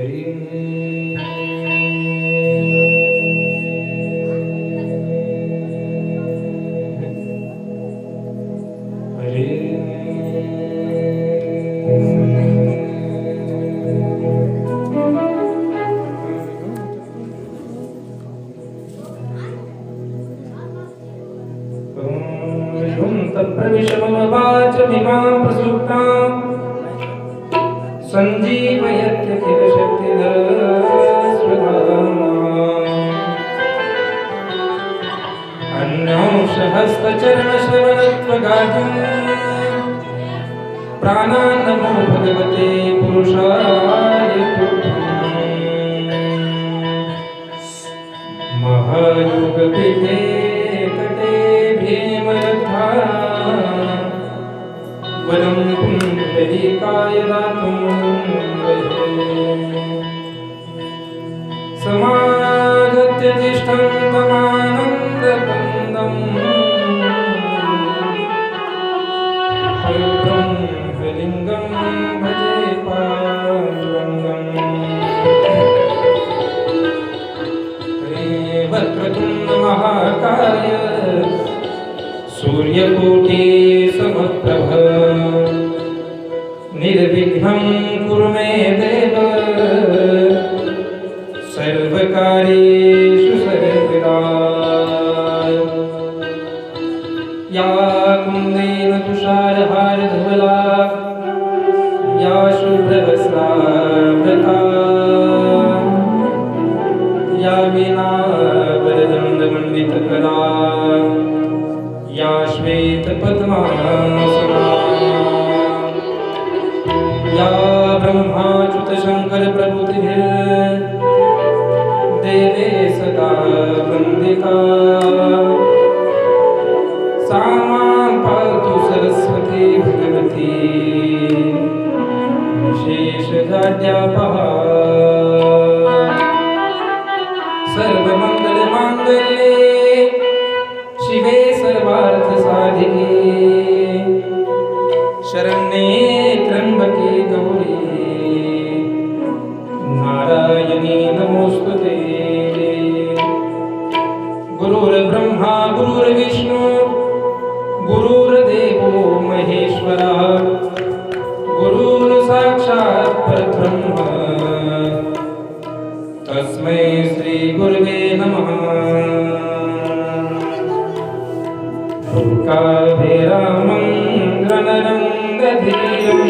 तत्प्रविशमवाचमिमां प्रसुप्तां सञ्जीवयत्यखिलशक्तिधरस्वधाम्नाम् अन्यांशहस्तचरणश्रवणत्वगातुम् प्राणान् नमो भगवते पुरुषाय तुभ्यम्। महायोगपीठे तटे भीमरथा वरं पुण्डरीकाय दातुं समागत्य तिष्ठं तमानन्दकन्दम् परब्रह्मलिङ्गं भजे पाण्डुरङ्गम्। वक्रतुण्ड महाकाय सूर्यकोटि समप्रभ निर्विघ्नं कुरु मे देव सर्वकार्येषु सर्वदा। या कुन्देन तुषारहारधवला या शुभ्रवस्त्रावृता या वीणावरदण्डमण्डितकला या श्वेतपद्मासना या ब्रह्माच्युतशङ्करप्रभृतिभिः देवे सदा वन्दिता सा मां पातु सरस्वती भगवती विशेषजाड्यापहा। सर्वमङ्गलमाङ्गल्ये शिवे सर्वार्थसाधिके शरण्ये त्र्यम्बके गौरी नारायणी नमोस्तुते। गुरुर्ब्रह्मा गुरुर्विष्णु गुरुर्देवो महेश्वरः गुरुर्साक्षात् परब्रह्म तस्मै श्री गुरुवे नमः। काभिरामं रणरङ्गधीरं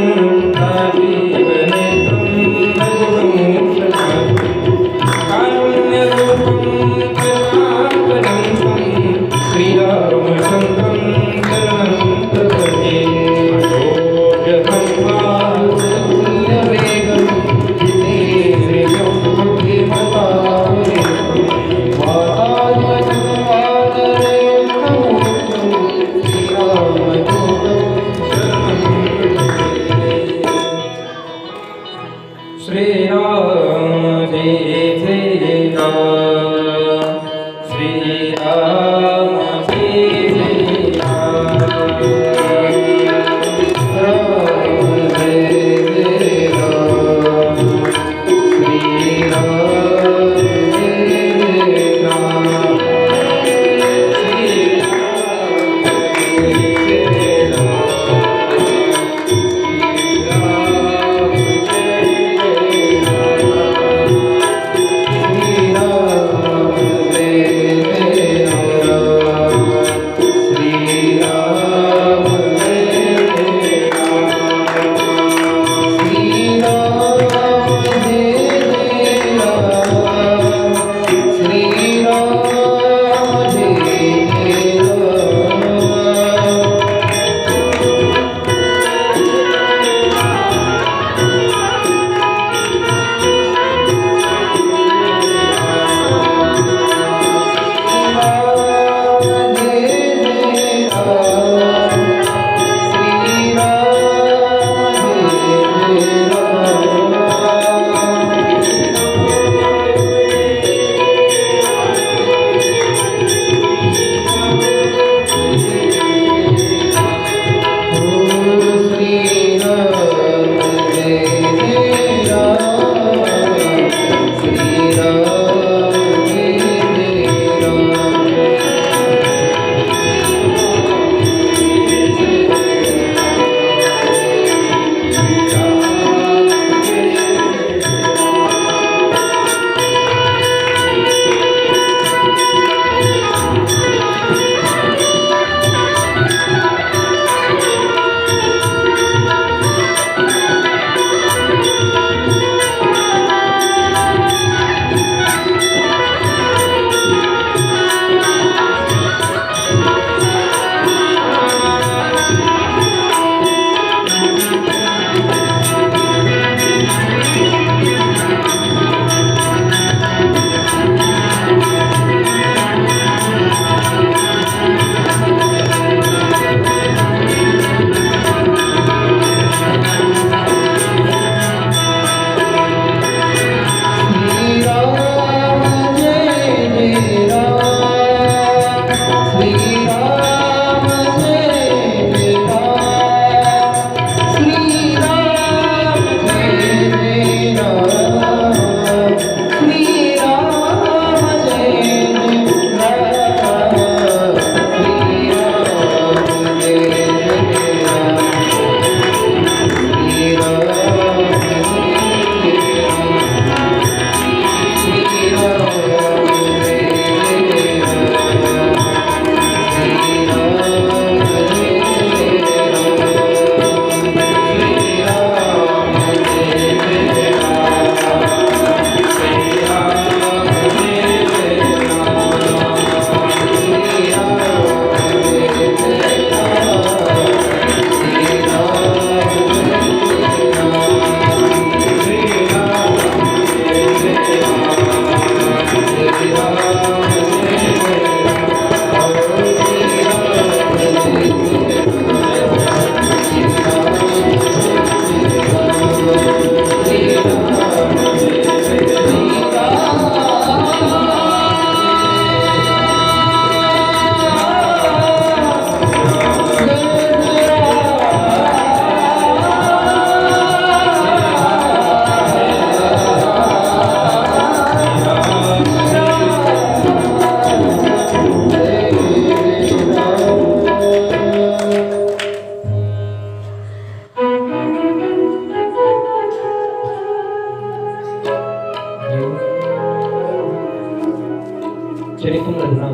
राजीवनेत्रं रघुवंशनाथं कारुण्यरूपं करुणाकरं श्रीरामचन्द्रं शरणं प्रपद्ये। अयोध्यं वात्सल्यवेगं जितेन्द्रियं बुद्धिमतां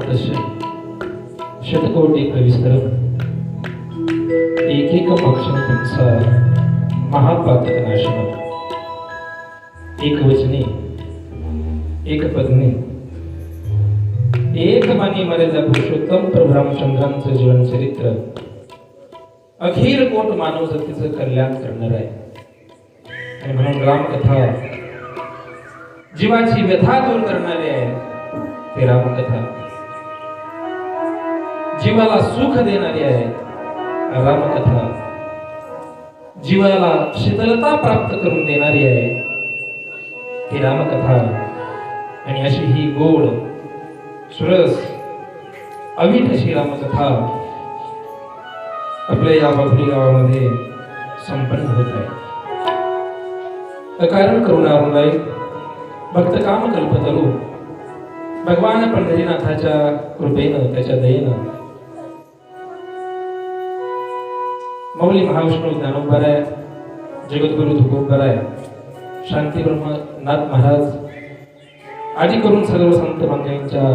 दर्शन शतकोटी प्रविस्तरम एक पक्षम तुमचा महापातक नाशनम एक वचनी एक पत्नी एक मानी मर्यादा पुरुषोत्तम प्रभू रामचंद्रांचं जीवन चरित्र अखिल कोट मानव जातीचं कल्याण करणार आहे. आणि म्हणून रामकथा जीवाची व्यथा दूर करणारी आहे. ते रामकथा जीवाला सुख देणारी आहे. रामकथा जीवाला शीतलता प्राप्त करून देणारी आहे. ती रामकथा. आणि अशी ही गोड सुरस अवीट अशी रामकथा आपल्या या बाभळी गावामध्ये संपन्न होत आहे. अकारण करुणारुणाई भक्त काम कल्पतरू भगवान पंढरीनाथाच्या कृपेनं त्याच्या दयेनं मौली महाविष्णू ज्ञानोबराय जगद्गुरु तुकोबराय शांती ब्रह्मनाथ महाराज आदी करून सर्व संत मंडळींच्या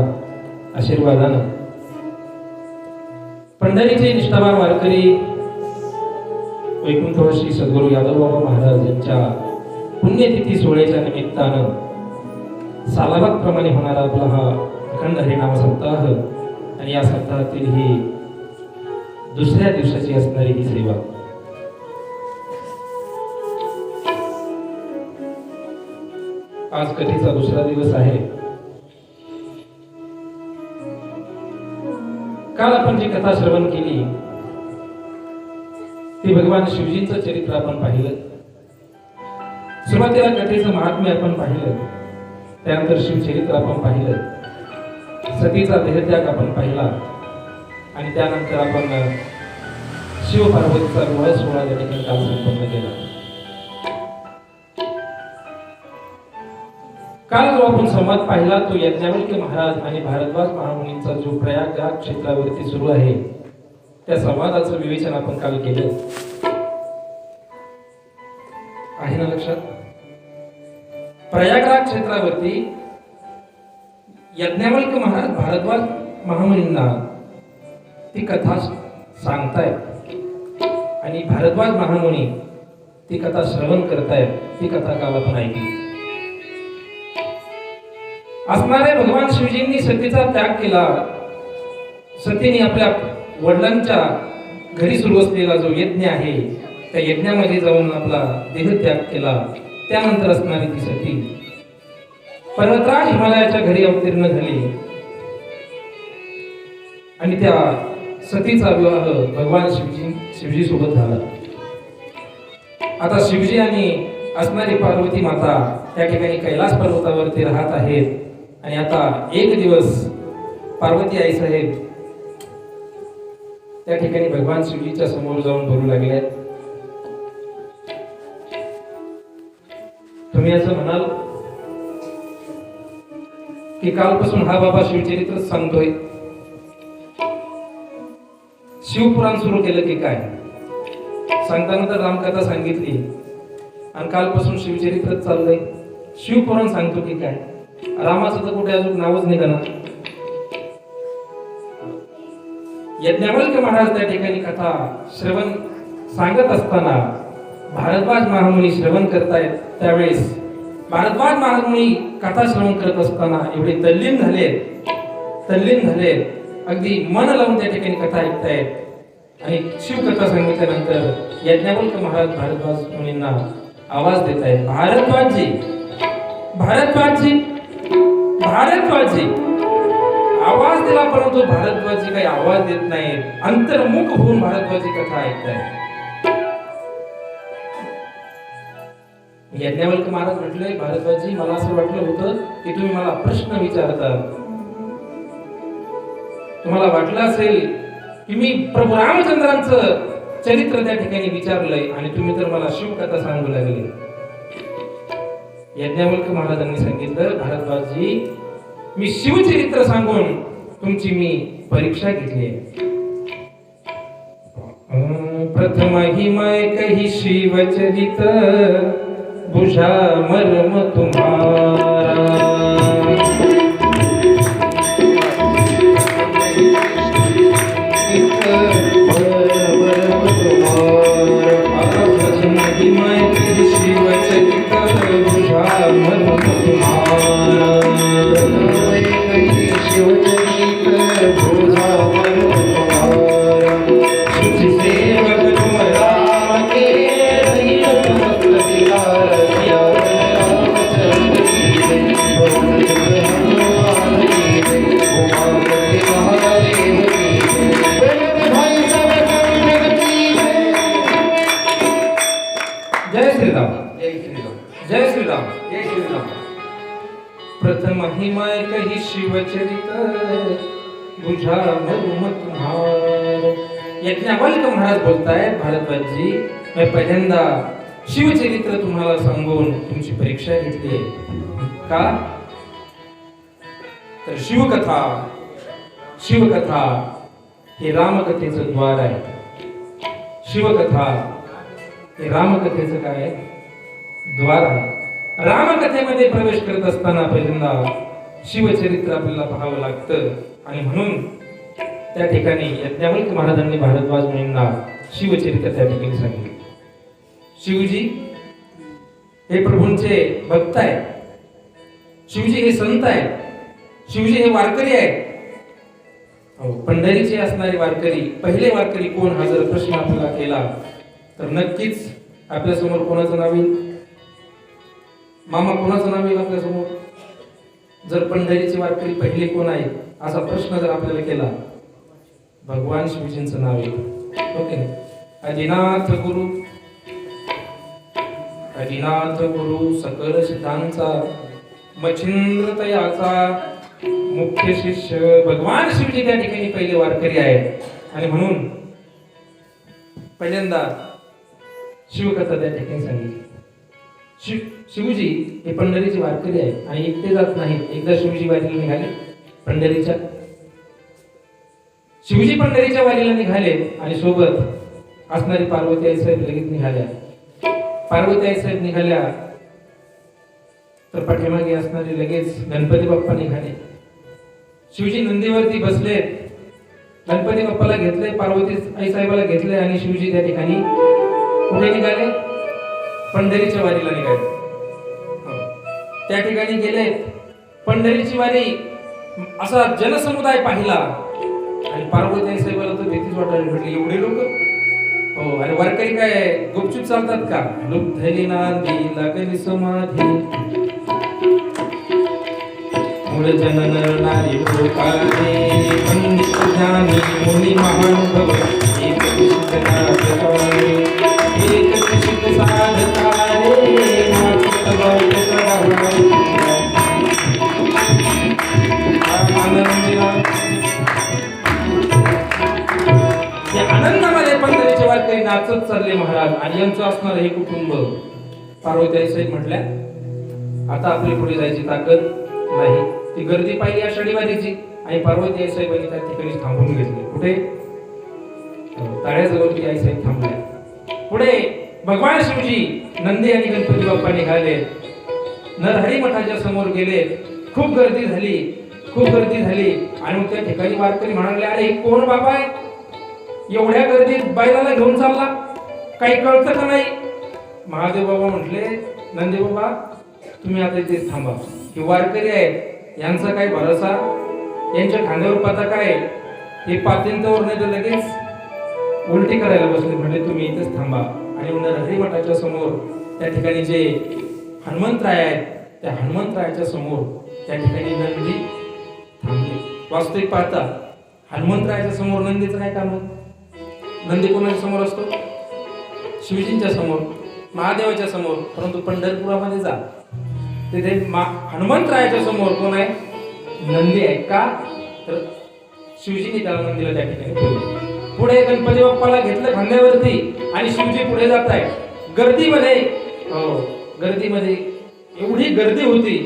आशीर्वादानं पंढरीचे निष्ठावान वारकरी वैकुंठवासी सद्गुरु यादवबाबा महाराज यांच्या पुण्यतिथी सोहळ्याच्या निमित्तानं सालाबादप्रमाणे होणारा आपला हा अखंड हरिनाम सप्ताह आणि या सप्ताहातील ही दुसऱ्या दिवसाची असणारी ही सेवा आज कथेचा दुसरा दिवस आहे. काल आपण जी कथा श्रवण केली ती भगवान शिवजींचं चरित्र आपण पाहिलं. सुरुवातीला कथेचं महात्म्य आपण पाहिलं. त्यानंतर शिवचरित्र आपण पाहिलं. सतीचा देहत्याग आपण पाहिला. आणि त्यानंतर आपण शिव पार्वतीचा विवाह सोहळा त्या ठिकाणी काल संपन्न केला. काल जो आपण संवाद पाहिला तो यज्ञवल्क्य महाराज आणि भारद्वाज महामुनींचा जो प्रयागराज क्षेत्रावरती सुरू आहे त्या संवादाचं विवेचन आपण काल केलं आहे ना लक्षात. प्रयागराज क्षेत्रावरती यज्ञवल्क्य महाराज भारद्वाज महामुनींना ती कथा सांगतायत आणि भारद्वाज महामुनी ती कथा श्रवण करतायत. ती कथा काल आपण ऐकली. असणारे भगवान शिवजींनी सतीचा त्याग केला. सतीने आपल्या वडिलांच्या घरी सुरू असलेला जो यज्ञ आहे त्या यज्ञामध्ये जाऊन आपला देहत्याग केला. त्यानंतर असणारी ती सती पर्वतराज हिमालयाच्या घरी अवतीर्ण झाली आणि त्या सतीचा विवाह भगवान शिवजी सोबत झाला. आता शिवजी आणि असणारी पार्वती माता त्या ठिकाणी कैलास पर्वतावरती राहत आहेत. आणि आता एक दिवस पार्वती आई साहेब त्या ठिकाणी भगवान शिवजीच्या समोर जाऊन बोलू लागले. तुम्ही असं म्हणाल की कालपासून हा बाबा शिवचरित्र सांगतोय, शिवपुराण सुरू केलं की काय. सांगताना तर रामकथा सांगितली आणि कालपासून शिवचरित्र चाललंय. शिवपुराण सांगतो की काय. रामाचं तर कुठे अजून नावच निघालं. यज्ञवल्क्य महाराज त्या ठिकाणी कथा श्रवण सांगत असताना भारद्वाज महामुनी श्रवण करतायत. त्यावेळेस भारद्वाज महामुनी कथा श्रवण करत असताना एवढे तल्लीन झाले अगदी मन लावून त्या ठिकाणी कथा ऐकतायत. आणि शिवकथा सांगितल्यानंतर यज्ञवल्क्य महाराज भारद्वाज मुनींना आवाज देत आहेत. भारद्वाजी आवाज दिला परंतु भारद्वाजी काही आवाज देत नाही. अंतर्मुख होऊन भारद्वाजी कथा ऐकतायत. यज्ञवल्क्य महाराज म्हटले, भारद्वाजी मला असं वाटलं होतं की तुम्ही मला प्रश्न विचारता. तुम्हाला वाटलं असेल की मी प्रभू रामचंद्रांचं चरित्र त्या ठिकाणी विचारलंय आणि तुम्ही तर मला शिवकथा सांगू लागले. यज्ञवल्क्य महाराजांनी सांगितलं, भारद्वाजी मी शिवचरित्र सांगून तुमची मी परीक्षा घेतली आहे. प्रथम हिमय कही शिवचरित बुझा मर्म तुम्हारा. मधुर तुम्हारा शुचि सेवक तुम राम के जय श्री राम, जय श्री राम, जय श्री राम, जय श्री राम। प्रथम हिमाय कही शिवचरित बुझा मधुम तुम्हार। यज्ञवल्क महाराज बोलतायत, भारद्वाज जी, मैं पहिल्यांदा शिवचरित्र तुम्हाला सांगून तुमची परीक्षा घेतली का? तर शिवकथा हे रामकथेचं द्वार आहे। शिवकथा हे रामकथेचं काय द्वार आहे। रामकथेमध्ये प्रवेश करत असताना पहिल्यांदा शिवचरित्र आपल्याला पाहावं लागतं आणि म्हणून त्या ठिकाणी यज्ञवल्क महाराजांनी भारद्वाज मुनींना शिवचरित्र त्या ठिकाणी सांगितले। शिवजी हे प्रभूंचे भक्त आहेत, शिवजी हे संत आहेत, शिवजी हे वारकरी आहेत। पंढरीचे असणारे वारकरी, पहिले वारकरी कोण हा जर प्रश्न आपल्याला केला तर नक्कीच आपल्या समोर कोणाचं नाव येईल? मामा, कोणाचं नाव येईल आपल्या समोर? जर पंढरीचे वारकरी पहिले कोण आहे असा प्रश्न जर आपल्याला केला, भगवान शिवजींचं नाव येईल। ओके, आदिनाथ गुरु, आदिनाथ गुरु सकल सिद्धांचा मच्छिंद्र तयाचा मुख्य शिष्य भगवान शिवजी त्या ठिकाणी पहिले वारकरी आहेत आणि म्हणून पहिल्यांदा शिवकथा त्या ठिकाणी सांगितली। शिवजी हे पंढरीचे वारकरी आहेत आणि एकटे जात नाहीत। एकदा शिवजी वारीला निघाले पंढरीच्या, शिवजी पंढरीच्या वारीला निघाले आणि सोबत असणारी पार्वती आई साहेब लगेच निघाल्या। पार्वती आई साहेब निघाल्या तर पाठीमागे असणारे लगेच गणपती बाप्पा निघाले। शिवजी नंदीवरती बसले, गणपती बाप्पाला घेतले, पार्वती आई साहेबाला घेतले आणि शिवजी त्या ठिकाणी कुठे निघाले? पंढरीच्या वारीला निघाले। त्या ठिकाणी गेले, पंढरीची वारी असा जनसमुदाय पाहिला आणि पार्वती आई साहेबाला तर भीतीच वाटायला म्हटली, एवढे लोक? हो, आणि वारकरी काय गुपचूप चालतात का? लुब्धली नांदी लागली समाधी मूळ जनन नारी भूकाले पंडित ज्ञानी मुनी महानुभव एक सिद्धनाथकारे एक सिद्ध साधकारे माचित गौत चढावे या आनंदामध्ये पंढरीचे वारकरी नाचत चालले महाराज आणि यांचं असणार हे कुटुंब। पार्वती आई साहेब म्हटल्या, आता आपली पुढे जायची ताकद नाही। ती गर्दी पाहिली आषाढी वारीची आणि पार्वती आई साहेबांनी त्या ठिकाणी थांबून घेतले। कुठे? तळ्याजवळती आई साहेब थांबल्या। पुढे भगवान शिवजी नंदी आणि गणपती बाप्पा निघाले, नरहरी मठाच्या समोर गेले। खूप गर्दी झाली, खूप गर्दी झाली आणि मग त्या ठिकाणी वारकरी म्हणाले, अरे हे कोण बाबा आहे? एवढ्या गर्दीत बैलाला घेऊन चालला, काही कळतं का नाही? महादेव बाबा म्हटले, नंदी बाबा तुम्ही आता इथे थांबा, हे वारकरी आहेत, यांचा काय भरोसा? यांच्या खांद्यावर पताका आहे, हे पात्यंतावर नाही तर लगेच उलटी करायला बसले। म्हणजे तुम्ही इथेच थांबा। आणि नरहरी मठाच्या समोर त्या ठिकाणी जे हनुमंतराय आहेत, त्या हनुमंतरायाच्या समोर त्या ठिकाणी नंदी थांबले। वास्तविक पाहता हनुमंतरायाच्या समोर नंदीचं काय काम? नंदी कोणाच्या समोर असतो? शिवजींच्या समोर, महादेवाच्या समोर। परंतु पंढरपुरामध्ये जा, तिथे हनुमंतरायाच्या समोर कोण आहे? नंदी आहे। का? तर शिवजीने त्याला नंदीला त्या ठिकाणी ठेवले। पुढे गणपती बाप्पाला घेतलं खांद्यावरती आणि शिवजी पुढे जात आहे गर्दीमध्ये। हो, गर्दीमध्ये एवढी गर्दी होती,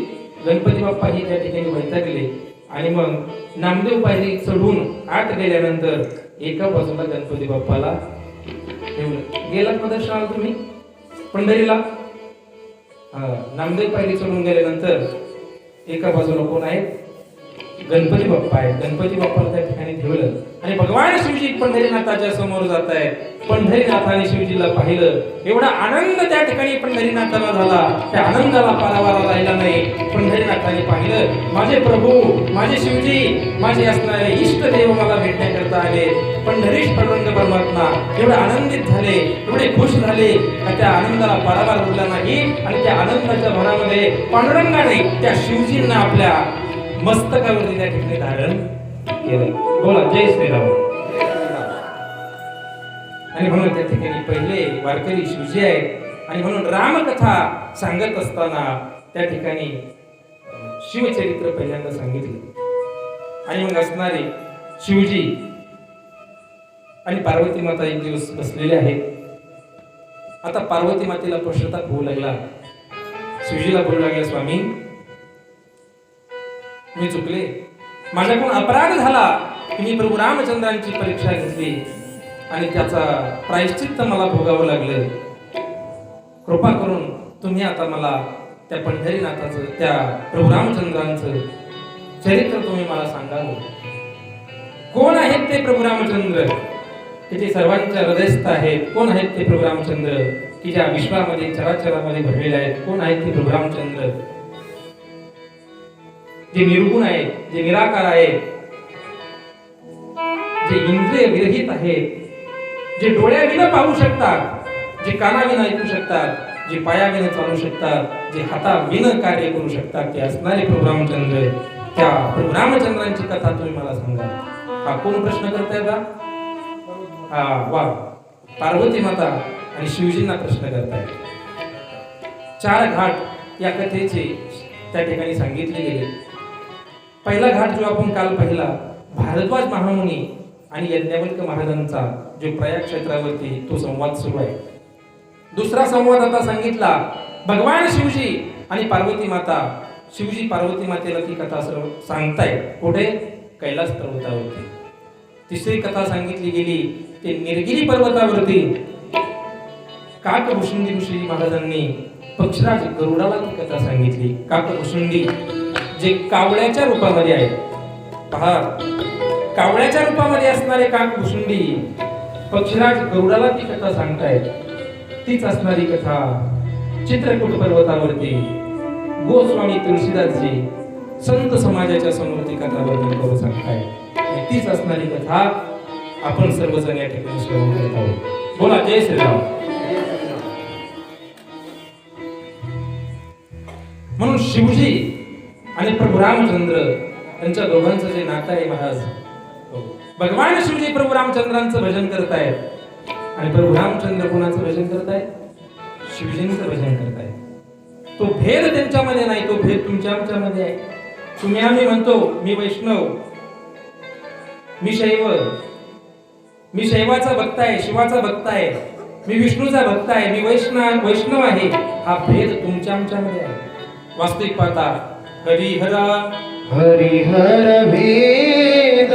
गणपती बाप्पा ही त्या ठिकाणी वैतागले आणि मग नामदेव पायरी चढून आत गेल्यानंतर एका बाजूला गणपती बाप्पाला ठेवलं। गेलात ना दर्शनाला तुम्ही पंढरीला? नामदेव पायरी चढून गेल्यानंतर एका बाजूला कोण आहेत? गणपती बाप्पा आहेत. गणपती बाप्पाला त्या ठिकाणी ठेवलं आणि भगवान शिवजी पंढरीनाथाच्या समोर जात आहेत. पंढरीनाथाने शिवजीला पाहिलं. एवढा आनंद त्या ठिकाणी पंढरीनाथाला झाला, त्या आनंदाला पारावार राहिला नाही. पंढरीनाथाने पाहिलं, माझे प्रभू, माझे शिवजी, माझे असणारे इष्ट देव मला भेटण्याकरता आले. पंढरीश पांडुरंग परमात्मा एवढे आनंदित झाले, एवढे खुश झाले का त्या आनंदाला पारावार उरला नाही. आणि त्या आनंदाच्या भरामध्ये पांडुरंगाने त्या शिवजींना आपल्या मस्तकावरती त्या ठिकाणी धारण केलं. बोला जय श्रीराम. आणि म्हणून त्या ठिकाणी पहिले वारकरी शिवजी आहेत. आणि म्हणून रामकथा सांगत असताना त्या ठिकाणी शिवचरित्र पहिल्यांदा सांगितलं. आणि मग असणारे शिवजी आणि पार्वती माता एक दिवस बसलेले आहेत. आता पार्वती मातेला पश्चाताप होऊ लागला. शिवजीला बोलू लागले, स्वामी मी चुकले, माझ्याकडून अपराध झाला की मी प्रभू रामचंद्रांची परीक्षा घेतली आणि त्याचा प्रायश्चित्त मला भोगावं लागलं. कृपा करून तुम्ही आता मला त्या पंढरीनाथाचं, त्या प्रभू रामचंद्रांचं चरित्र तुम्ही मला सांगावं. कोण आहेत ते प्रभू रामचंद्र की ते सर्वांच्या हृदयस्थ आहेत? कोण आहेत ते प्रभू रामचंद्र की ज्या विश्वामध्ये चराचरामध्ये भरलेले आहेत? कोण आहेत ते प्रभू रामचंद्र जे निर्गुण आहेत, जे निराकार आहेत, जे इंद्रिय विरहित आहेत, जे डोळ्याविना पाहू शकतात, जे कानाविना ऐकू शकतात, जे पायाविना चालू शकतात, जे हाताविना कार्य करू शकतात, ते असणारे प्रभू रामचंद्र. त्या प्रभू रामचंद्रांची कथा तुम्ही मला सांगा. हा कोण प्रश्न करताय का? हा वा, पार्वती माता आणि शिवजींना प्रश्न करताय. 4 घाट या कथेचे त्या ठिकाणी सांगितले गेले. पहिला घाट जो आपण काल पाहिला, भारद्वाज महामुनी आणि यज्ञवल्क महाराजांचा जो प्रयाग क्षेत्रावरती तो संवाद सुरू आहे. दुसरा संवाद आता सांगितला भगवान शिवजी आणि पार्वती माता. शिवजी पार्वती मातेला ती कथा सांगतायत कुठे? कैलास पर्वतावरती. तिसरी कथा सांगितली गेली ते निरगिरी पर्वतावरती. काकभुशुंडी ऋषी महाराजांनी पक्षराज गरुडाला ती कथा सांगितली. काकभुशुंडी जे कावळ्याच्या रूपामध्ये आहे. पहा, कावळ्याच्या रूपामध्ये असणारे काकभुशुंडी पक्षराज गरुडाला ती कथा सांगतायत. तीच असणारी कथा चित्रकूट पर्वतावरती गोस्वामी तुलसीदासजी संत समाजाच्या समोर ती कथा वर्णन करून सांगतायत. तीच असणारी कथा आपण सर्वजण या ठिकाणी श्रवण करत आहोत. बोला जय श्रीराम. म्हणून शिवजी आणि प्रभू रामचंद्र यांच्या दोघांचं जे नातं आहे महाराज, भगवान शिवजी प्रभू रामचंद्रांचं भजन करतायत आणि प्रभू रामचंद्र कोणाचं भजन करतायत? शिवजींचं भजन करतायत. तो भेद त्यांच्यामध्ये नाही, तो भेद तुमच्या आमच्यामध्ये आहे. तुम्ही आम्ही म्हणतो मी वैष्णव, मी शैव, मी शैवाचा भक्त आहे, शिवाचा भक्त आहे, मी विष्णूचा भक्त आहे, मी वैष्णव आहे. हा भेद तुमच्या आमच्यामध्ये आहे. वास्तविक पाहता हरिहर हरिहर भेद,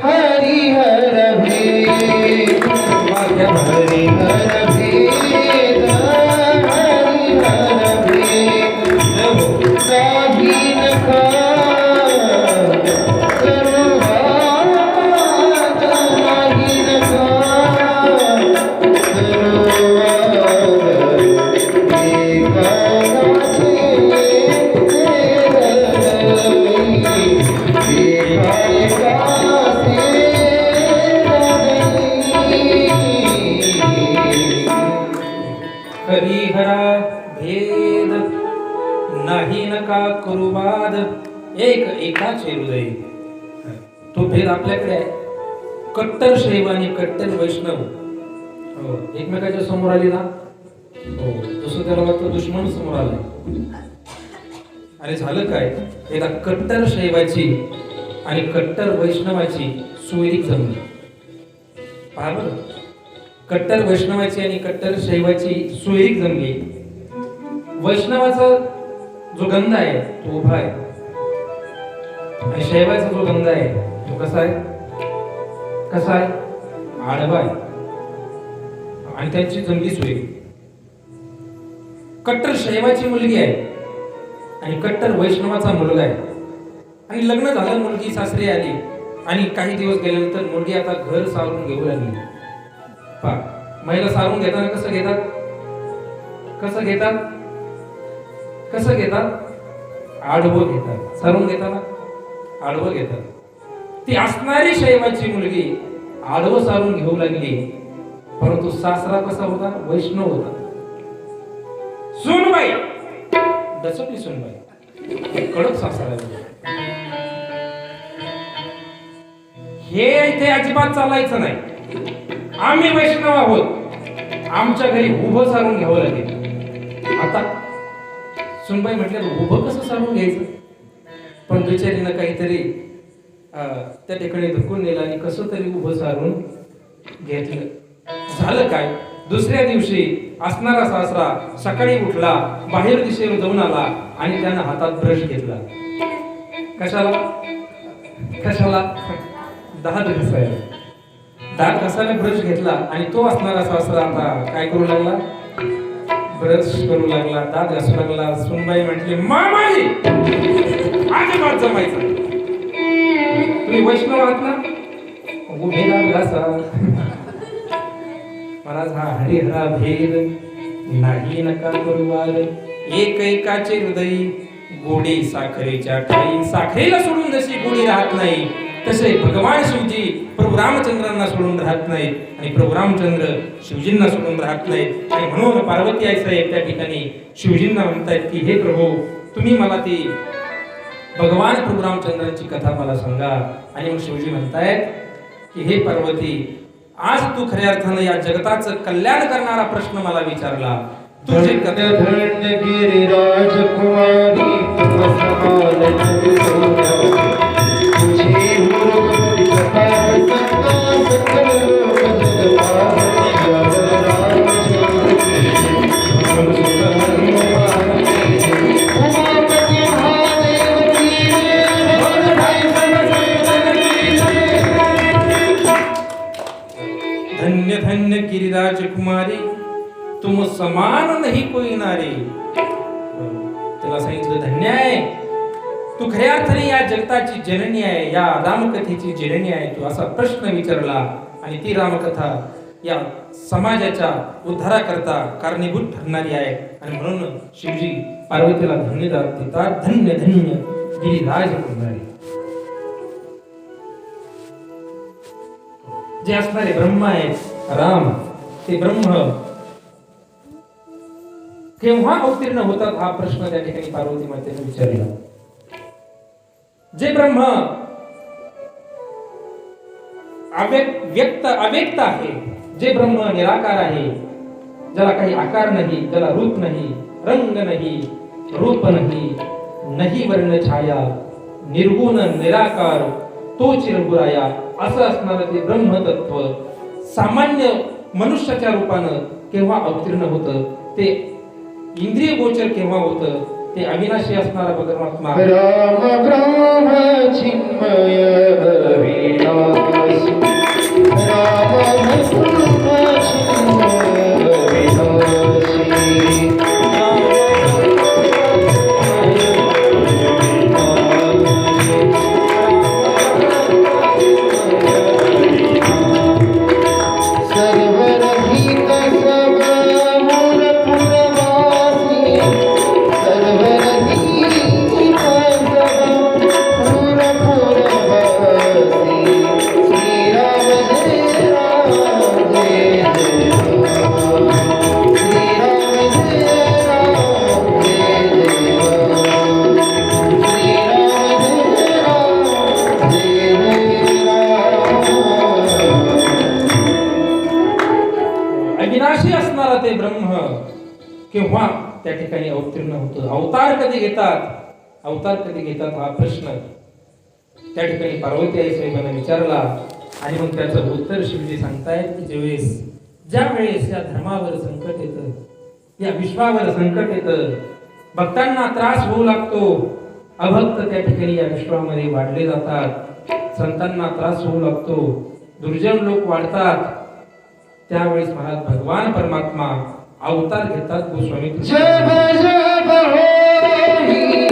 हरिहर भेद, हरिहर भेद, हरिहर भेद, काही नका भेद नाही नका करू वाद, एक एकाचे हृदय. तो भेद आपल्याकडे आहे. कट्टर शैव आणि कट्टर वैष्णव एकमेकाच्या समोर आली ना, जसं त्याला वाटतं दुश्मन समोर आलाय. आणि झालं काय, एकदा कट्टर शैवाची आणि कट्टर वैष्णवाची सोयरीक जमली. पहा बरं, कट्टर वैष्णवाची आणि कट्टर शैवाची सोयरीक जमली. वैष्णवाचा जो गंध आहे तो उभा आहे आणि शैवाचा जो गंध आहे तो कसा आहे? कसा आहे? आडवा आहे. आणि त्यांची जमली सोयरीक. कट्टर शैवाची मुलगी आहे आणि कट्टर वैष्णवाचा मुलगा आहे. आणि लग्न झालं, मुलगी सासरी आली आणि काही दिवस गेल्यानंतर मुलगी आता घर सावरून घेऊ लागली. पहा, महिला सावरून घेताना कसं घेतात, कसं घेतात, कसं घेतात, आडवं घेतात. सारून घेताना आडवं घेतात. ती असणारी शैवाची मुलगी आडवं सारून घेऊ लागली, परंतु सासरा कसा होता, वैष्णव होता. सुनबाई दचकली, सुनबाई कडक सासरा. हे इथे अजिबात चालायचं नाही. आम्ही वैष्णव आहोत, आमच्या घरी उभं सारून घ्यावं लागेल. आता सुनबाई म्हटल्या, उभं कसं सारून घ्यायचं? पण बिचारीनं काहीतरी त्या ठिकाणी धुकून नेलं आणि कसं तरी उभं सारून घेतलं. झालं काय, दुसऱ्या दिवशी असणारा सासरा सकाळी उठला, बाहेर दिशेला जाऊन आला आणि त्यानं हातात ब्रश घेतला. कशाला, कशाला? दात घासायला. दात घासायला ब्रश घेतला आणि तो असणारा सासरा आता काय करू लागला, ब्रश करू लागला, दात घासू लागला. सुनबाई म्हटली, मामाजी अजिबात जमायचं, तुम्ही वैष्णव आहात ना, उभे दात घासा. महाराज, हा हरिहरा भेद नाही नका करू वाद, एक एकाचे हृदय गोडी साखरेच्या ठाई. साखरेला सोडून जशी गोडी राहत नाही, तसे भगवान शिवजी प्रभू रामचंद्रांना सोडून राहत नाहीत आणि प्रभू रामचंद्र शिवजींना सोडून राहत नाहीत. आणि म्हणून पार्वती आई साहेब त्या ठिकाणी शिवजींना म्हणतायत की, हे प्रभू, तुम्ही मला ती भगवान प्रभू रामचंद्रांची कथा मला सांगा. आणि मग शिवजी म्हणतायत की, हे पार्वती, आज तू खऱ्या अर्थानं या जगताचं कल्याण करणारा प्रश्न मला विचारला. तुझे धन्य गिरिराज कुमारी धन्य धन्य गिरिराज कुमारी, तुम समान नाही कोई नारी. तुला सांगितलं धन्य आहे, तू खऱ्या अर्थाने या जगताची जननी आहे, या रामकथेची जननी आहे. तू असा प्रश्न विचारला आणि ती रामकथा या समाजाच्या उद्धाराकरता कारणीभूत ठरणारी आहे. आणि म्हणून शिवजी पार्वतीला धन्यवाद देतात. धन्य धन्य गिरिराज कुमारी. जे असणारे ब्रह्म आहेत, राम, ते ब्रह्म केव्हा अवतीर्ण होतात, हा प्रश्न त्या ठिकाणी पार्वती मातेने विचारला. जे ब्रह्म अव्यक्त आहे, जे ब्रह्म निराकार आहे, ज्याला काही आकार नाही, ज्याला रूप नाही, रंग नाही, रूप नाही, नाही वर्ण छाया, निर्गुण निराकार, तो चिरगुराया, असं असणारं ते ब्रह्मतत्व सामान्य मनुष्याच्या रूपानं केव्हा अवतीर्ण होतं, ते इंद्रिय गोचर केव्हा होतं, ते अविनाशी असणारा परमात्मा राम ब्रह्म चिन्मय अविनाशी, राम ब्रह्म चिन्मय अविनाशी. अविनाशी असणारा ते ब्रह्म केव्हा त्या ठिकाणी अवतीर्ण होतो, अवतार कधी घेतात, अवतार कधी घेतात, हा प्रश्न त्या ठिकाणी पार्वती आई साहेबांना विचारला. आणि मग त्याचं उत्तर शिवजी सांगतायत की, ज्या वेळेस या धर्मावर संकट येतं, या विश्वावर संकट येतं, भक्तांना त्रास होऊ लागतो, अभक्त त्या ठिकाणी या विश्वामध्ये वाढले जातात, संतांना त्रास होऊ लागतो, दुर्जन लोक वाढतात, त्यावेळेस महाराज भगवान परमात्मा अवतार घेतात. गोस्वामी जब जब होई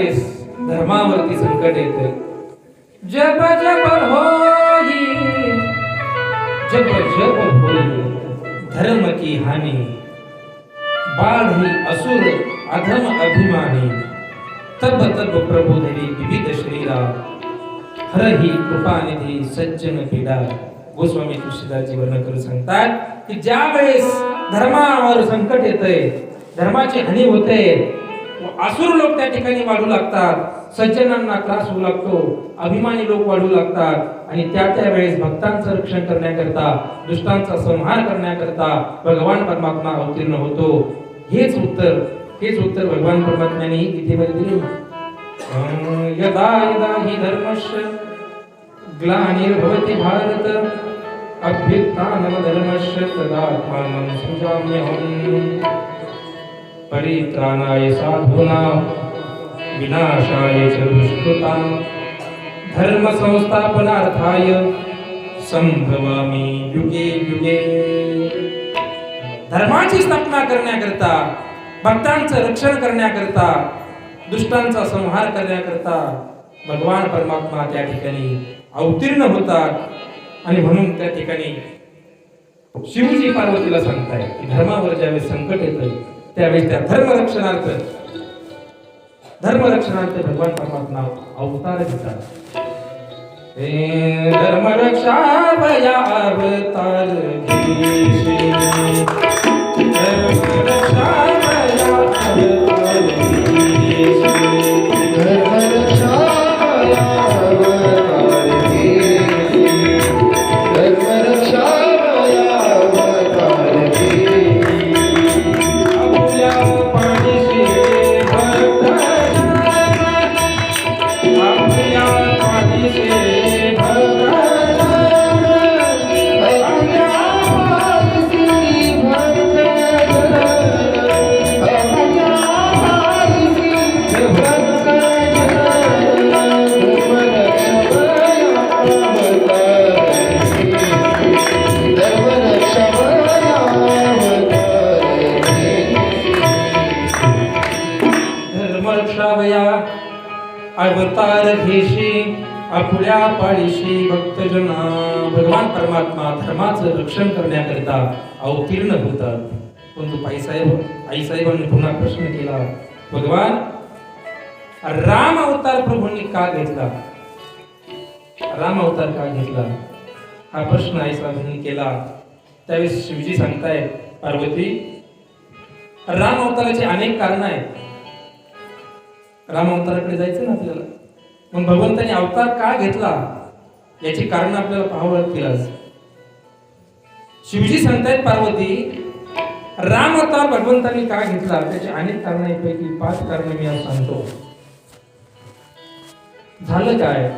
वेळेस धर्मावरती संकट येते, जब जब होई, जब जब होई धर्म की हानि, बाढ़ी असुर अधम अभिमानी, तब तब प्रभु धरी विविध शरीरा, हरही कृपानिधी सज्जन पीडा. गोस्वामी तुळशीदासजी वर्णन करून सांगतात की ज्या वेळेस धर्मावर संकट येतंय, धर्माची हानी होते, असुर लोक त्या ठिकाणी वाढू लागतात, सज्जनांना त्रास होऊ लागतो, अभिमानी लोक वाढू लागतात आणि त्या वेळेस भक्तांचं रक्षण करण्याकरता, दुष्टांचा संहार करण्याकरता भगवान परमात्मा अवतीर्ण होतो. हेच उत्तर भगवान परमात्म्याने गीतेमध्ये दिले. यदा यदा हि धर्मस्य ग्लानिर्भवति भारत, अभ्युत्थानमधर्मस्य तदात्मानं सृजाम्यहम्. परित्राणाय साधूनां विनाशाय च दुष्कृतां, धर्म संस्थापनार्थाय संभवामि युगे युगे. धर्माची स्थापना करण्याकरता, भक्तांचं रक्षण करण्याकरता, दुष्टांचा संहार करण्याकरता भगवान परमात्मा त्या ठिकाणी अवतीर्ण होतात आणि म्हणून त्या ठिकाणी शिवजी पार्वतीला सांगताय की धर्मावर ज्यावेळेस संकट येतं त्यावेळेस त्या धर्मरक्षणार्थ भगवान परमात्मा अवतार घेतात. धर्मरक्षा भया अवतार घेशी, धर्मरक्षा भया अवतार घेशी, धर्मरक्षा भया अवतार घेशी, धर्मरक्षा भया अवतार घेशी. आपल्या पाठीशी भक्त जन, आपल्या पाठीशी भक्त जन, आपल्या पाठीशी भक्त जन, आपल्या पाठीशी भक्त जन. धर्मरक्षा भया अवतार घेशी, धर्मरक्षा भया अवतार घेशी. धर्मरक्षावया अवतार घेशी, आपल्या पाळीशी भक्तजना. भगवान परमात्मा धर्माचं रक्षण करण्याकरिता अवतीर्ण होतात. परंतु आईसाहेबांनी पुन्हा प्रश्न केला, भगवान राम अवतार प्रभूंनी का घेतला, राम अवतार का घेतला, हा प्रश्न आईसाहेबांनी केला. त्यावेळेस शिवजी सांगतायत, पार्वती राम अवताराची अनेक कारण आहेत. राम अवताराकडे जायचं ना आपल्याला, मग भगवंताने अवतार का घेतला याची कारण आपल्याला पाहावं लागतील. आज शिवजी सांगतायत, पार्वती राम अवतार भगवंताने का घेतला त्याची अनेक कारणांपैकी 5 कारण मी आज सांगतो. झालं काय,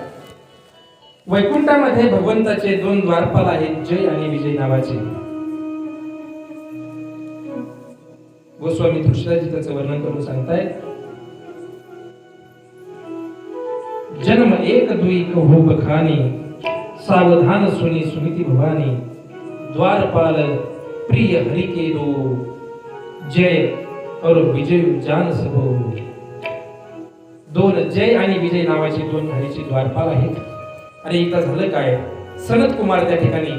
वैकुंठामध्ये भगवंताचे 2 द्वारपाल आहेत, जय आणि विजय नावाचे. गोस्वामी तुळशीदासजी त्याचं वर्णन करून सांगतायत, जन्म एक दुई कहो बखानी, सावधान सुनी सुमिति भवानी, द्वारपाल प्रिय हरि के दो, जय और विजय जान सबो. 2 जय आणि विजय नावाचे 2 हरीचे द्वारपाल आहेत. आणि एकदा झालं काय, सनत कुमार त्या ठिकाणी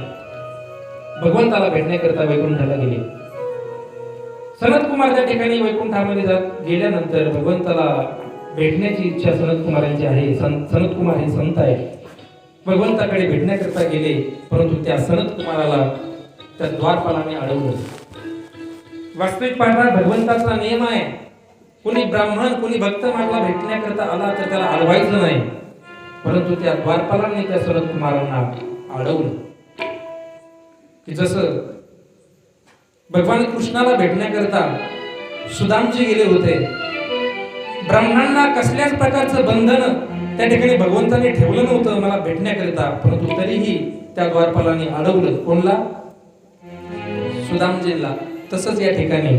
भगवंताला भेटण्याकरता वैकुंठाला गेले. सनत कुमार त्या ठिकाणी वैकुंठामध्ये गेल्यानंतर भगवंताला भेटण्याची इच्छा सनत कुमारांची आहे. सनत कुमार हे संत आहेत, भगवंताकडे भेटण्याकरता गेले, परंतु त्या सनत कुमाराला त्या द्वारपालाने अडवलं. वास्तविक पाहता भगवंताचा नियम आहे, कोणी ब्राह्मण कोणी भक्त मारला भेटण्याकरता आला तर त्याला अडवायचं नाही, परंतु त्या द्वारपालांनी त्या सनत कुमारांना अडवलं. की जसं भगवान कृष्णाला भेटण्याकरता सुदामजी गेले होते, ब्राह्मणांना कसल्याच प्रकारचं बंधन त्या ठिकाणी भगवंताने ठेवलं नव्हतं मला भेटण्याकरिता, परंतु तरीही त्या द्वारपालांनी अडवलं. कोणला? सुदामजींना. तसंच या ठिकाणी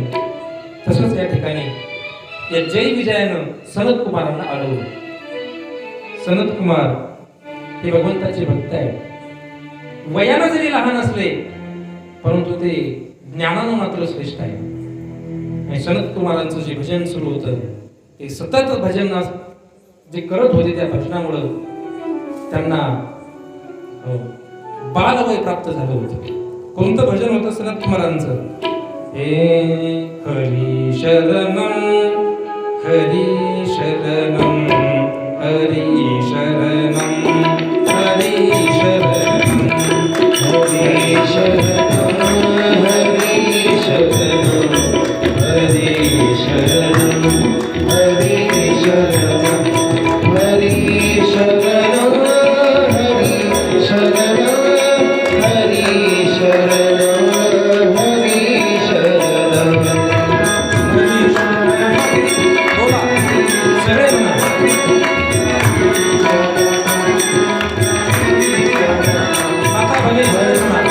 या जय विजयानं सनत कुमारांना अडवलं. सनत कुमार हे भगवंताचे भक्त आहेत. वयानं जरी लहान असले परंतु ते ज्ञानानं मात्र श्रेष्ठ आहे. आणि सनत कुमारांचं जे भजन सुरू होतं ते सतत भजन जे करत होते त्या भजनामुळं त्यांना बालवय प्राप्त झालं होतं. कोणतं भजन होतं सनत कुमारांचं? हे हरी शरणम हरी शरणम हरी शरणम हरी शरणम हरी शरणम हरी शरणम हरी शरणम हरी शरणम हरी शरणम हरी शरणम हरी शरणम हरी शरणम. बोला सगळे म्हणा. आता भले सगळे म्हणा.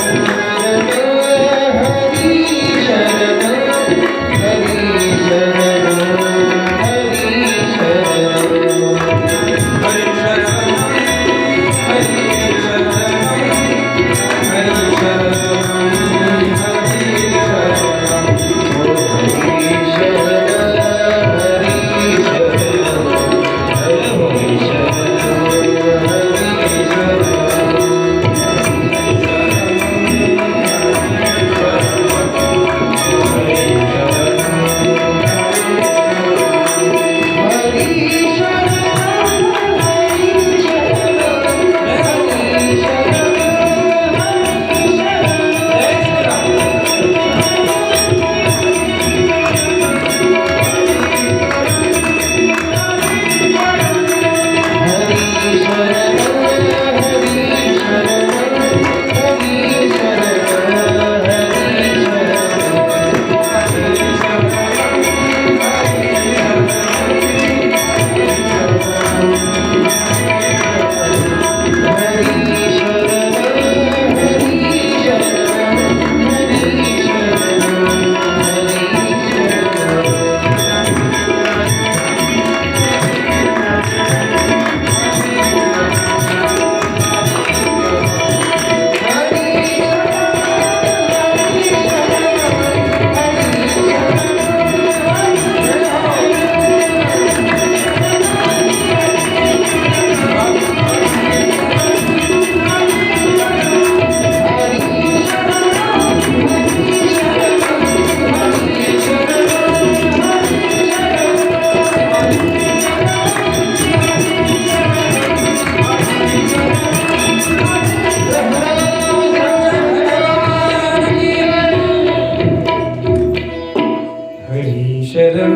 शरणम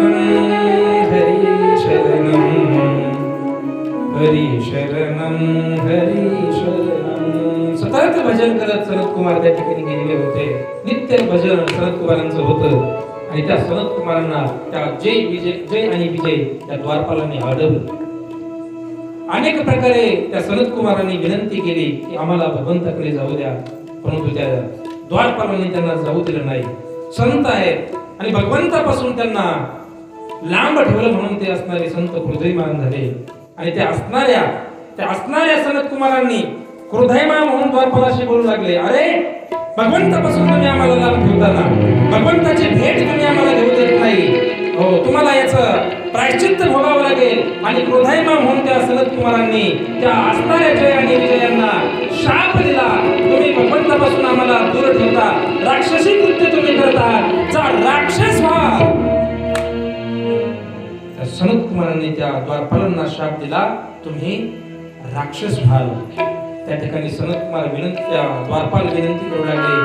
हरी शरणम हरी शरणम हरी शरणम. सतत भजन करत सनत कुमार त्या ठिकाणी गेलेले होते. नित्य भजन सनत कुमारांचं होतं आणि त्या सनत कुमारांना त्या जय आणि विजय त्या द्वारपालांनी अडवलं. अनेक प्रकारे त्या सनत कुमारांनी विनंती केली की आम्हाला भगवंताकडे जाऊ द्या, परंतु त्या द्वारपालांनी त्यांना जाऊ दिलं नाही. संत आहेत आणि भगवंतापासून त्यांना लांब ठेवलं म्हणून ते असणारे संत हृदयमान झाले. आणि त्या असणाऱ्या सनत कुमारांनी हृदयमान म्हणून द्वारपालाशी बोलू लागले, अरे भगवंतापासून तुम्ही आम्हाला लांब ठेवताना भगवंताची भेट तुम्ही आम्हाला घेऊ देत नाही. हो, तुम्हाला याचं प्रायश्चित्त भोगावं लागेल. आणि क्रोधायमान म्हणून त्या सनत कुमारांनी त्या असणाऱ्या जय आणि विजयांना शाप दिला, तुम्ही भगवंतापासून आम्हाला दूर ठेवता, राक्षसी कृत्य तुम्ही करता, जा राक्षस व्हा. त्या सनत कुमारांनी त्या द्वारपालांना शाप दिला, तुम्ही राक्षस व्हाल. त्या ठिकाणी सनत कुमार त्या द्वारपाल विनंती करू लागले,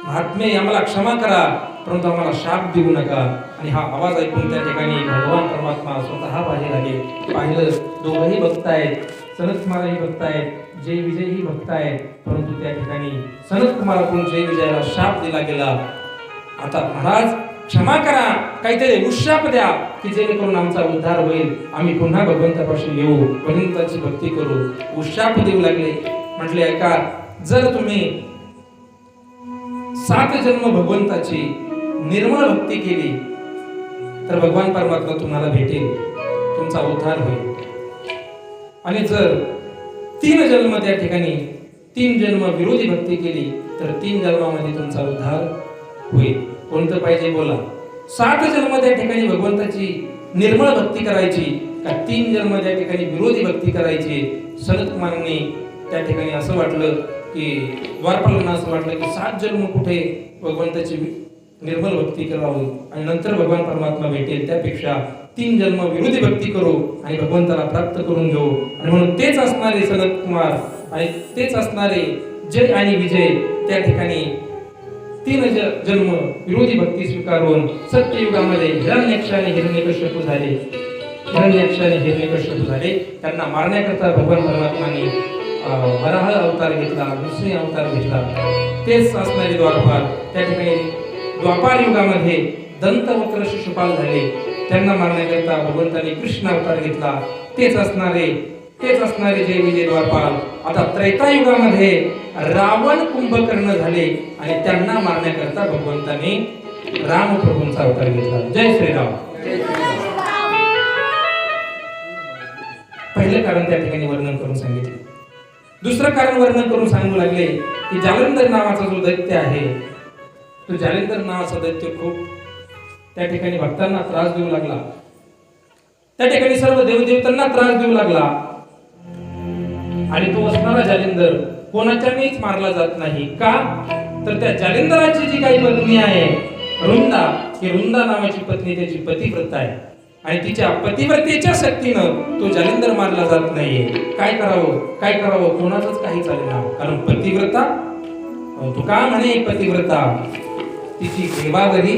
महात्मे आम्हाला क्षमा करा, परंतु आम्हाला शाप देऊ नका. आणि हा आवाज ऐकून त्या ठिकाणी भगवान परमात्मा स्वतः बाहेर आले. पाहिलं, दोघंही भक्त आहेत, सनत कुमारही भक्त आहेत, जय विजयही भक्त आहेत, परंतु त्या ठिकाणी सनत कुमाराकडून जय विजयाला शाप दिला गेला. आता महाराज क्षमा करा, काहीतरी उशाप द्या की जेणेकरून आमचा उद्धार होईल, आम्ही पुन्हा भगवंतापाशी येऊ, भगवंताची भक्ती करू. उशाप देऊ लागले. म्हटले, ऐका, जर तुम्ही 7 जन्म भगवंताची निर्मळ भक्ती केली तर भगवान परमात्मा तुम्हाला भेटेल, तुमचा उद्धार होईल. आणि जर 3 जन्म त्या ठिकाणी 3 जन्म विरोधी भक्ती केली तर 3 जन्मामध्ये तुमचा उद्धार होईल. कोणतं पाहिजे बोला. 7 जन्म त्या ठिकाणी भगवंताची निर्मळ भक्ती करायची, का 3 जन्म त्या ठिकाणी विरोधी भक्ती करायची. सनत कुमारांनी त्या ठिकाणी असं वाटलं की द्वारपालांना असं वाटलं की 7 जन्म कुठे भगवंताची निर्मल भक्ती करावी आणि नंतर भगवान परमात्मा भेटेल, त्यापेक्षा 3 जन्म विरोधी भक्ती करू आणि भगवंताला प्राप्त करून घेऊ. आणि म्हणून तेच असणारे सनत कुमार आणि तेच असणारे जय आणि विजय त्या ठिकाणी 3 जन्म विरोधी भक्ती स्वीकारून सत्ययुगामध्ये हिरण्यक्ष आणि हिरण्यकश्यप झाले. हिरण्यक्ष आणि हिरण्यकश्यप झाले. त्यांना मारण्याकरता भगवान परमात्माने वराह अवतार घेतला, नृसिंह अवतार घेतला. तेच असणारे द्वारपाल त्या ठिकाणी द्वापार युगामध्ये दंतवक्र शिशुपाल झाले. त्यांना मारण्याकरता भगवंताने कृष्ण अवतार घेतला. तेच असणारे जय विजय द्वारपाल आता त्रेतायुगामध्ये रावण कुंभकर्ण झाले आणि त्यांना मारण्याकरता भगवंताने रामप्रभूंचा अवतार घेतला. जय श्रीराम. पहिलं कारण त्या ठिकाणी वर्णन करून सांगितले. दुसरं कारण वर्णन करून सांगू लागले की जालंधर नावाचा जो दैत्य आहे, तो जालंधर नावाचा दैत्य खूप त्या ठिकाणी भक्तांना त्रास देऊ लागला. त्या ठिकाणी सर्व देवदेवतांना त्रास देऊ लागला. आणि तो असणारा जालिंदर कोणाच्यानेच मारला जात नाही. का तर त्या जालिंदराची जी काही पत्नी आहे रुंदा, ही रुंदा नावाची पत्नी त्याची पतिव्रता आहे आणि तिच्या पतिव्रतेच्या शक्तीनं तो जालिंदर मारला जात नाहीये. काय करावं कोणाचंच काही चालेना. कारण पतिव्रता, तुका म्हणे पतिव्रता तिची देवावरी